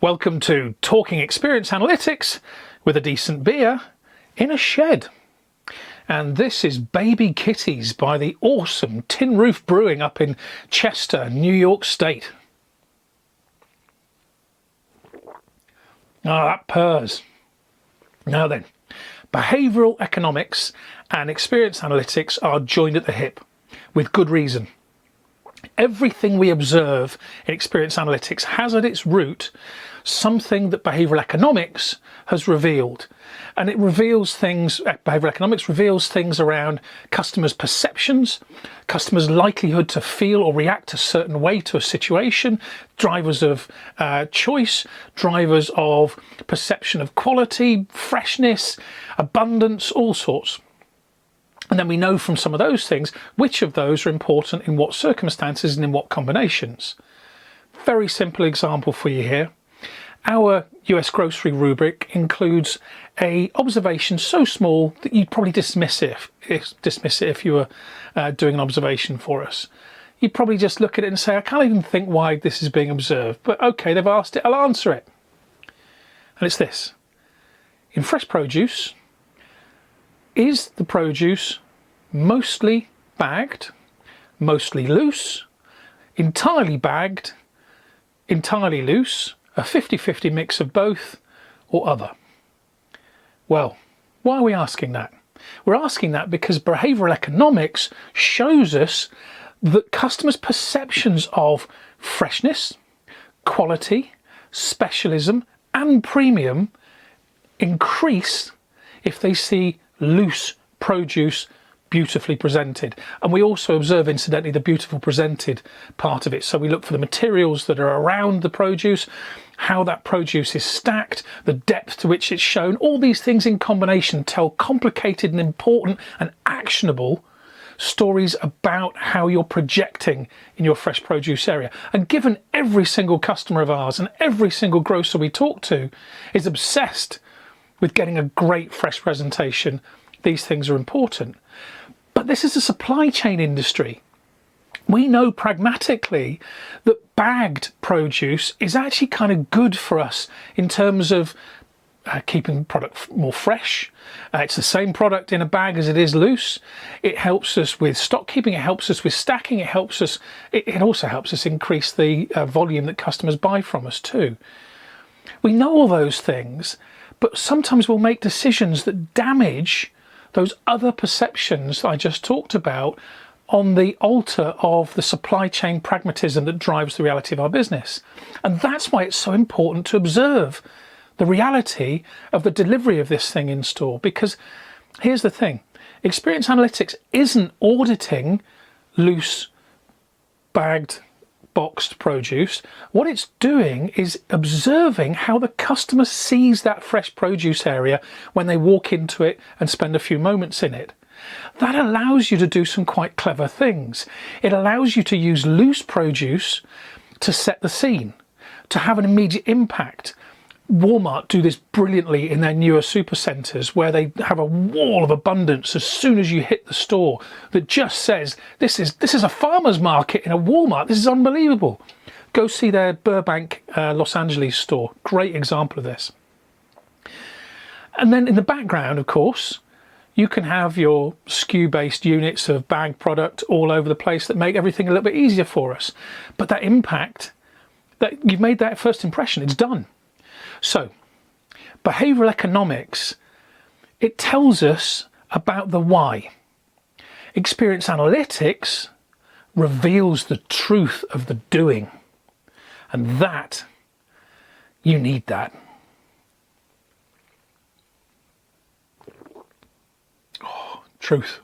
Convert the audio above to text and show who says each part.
Speaker 1: Welcome to Talking Experience Analytics with a decent beer in a shed. And this is Baby Kitties by the awesome Tin Roof Brewing up in Chester, New York State. Ah, that purrs. Now then, behavioural economics and experience analytics are joined at the hip with good reason. Everything we observe in experience analytics has at its root something that behavioural economics has revealed. And it reveals things, behavioural economics reveals things around customers' perceptions, customers' likelihood to feel or react a certain way to a situation, drivers of choice, drivers of perception of quality, freshness, abundance, all sorts. And then we know from some of those things which of those are important in what circumstances and in what combinations. Very simple example for you here. Our US grocery rubric includes a observation so small that you'd probably dismiss it if you were doing an observation for us. You'd probably just look at it and say, I can't even think why this is being observed, but okay, they've asked it, I'll answer it. And it's this. In fresh produce, is the produce mostly bagged, mostly loose, entirely bagged, entirely loose, a 50-50 mix of both, or other? Well, why are we asking that? We're asking that because behavioural economics shows us that customers' perceptions of freshness, quality, specialism and premium increase if they see loose produce beautifully presented. And we also observe, incidentally, the beautiful presented part of it. So we look for the materials that are around the produce, how that produce is stacked, the depth to which it's shown. All these things in combination tell complicated and important and actionable stories about how you're projecting in your fresh produce area. And given every single customer of ours and every single grocer we talk to is obsessed with getting a great fresh presentation, these things are important. But this is a supply chain industry. We know pragmatically that bagged produce is actually kind of good for us in terms of keeping product more fresh. It's the same product in a bag as it is loose. It helps us with stock keeping, it helps us with stacking, it also helps us increase the volume that customers buy from us too. We know all those things, but sometimes we'll make decisions that damage those other perceptions I just talked about on the altar of the supply chain pragmatism that drives the reality of our business. And that's why it's so important to observe the reality of the delivery of this thing in store. Because here's the thing, experience analytics isn't auditing loose, bagged, boxed produce. What it's doing is observing how the customer sees that fresh produce area when they walk into it and spend a few moments in it. That allows you to do some quite clever things. It allows you to use loose produce to set the scene, to have an immediate impact. Walmart do this brilliantly in their newer supercenters, where they have a wall of abundance as soon as you hit the store that just says, this is a farmer's market in a Walmart. This is unbelievable. Go see their Burbank, Los Angeles store. Great example of this. And then in the background, of course, you can have your SKU-based units of bagged product all over the place that make everything a little bit easier for us. But that impact, that you've made that first impression, it's done. So, behavioural economics, it tells us about the why. Experience analytics reveals the truth of the doing. And that, you need that. Oh, truth.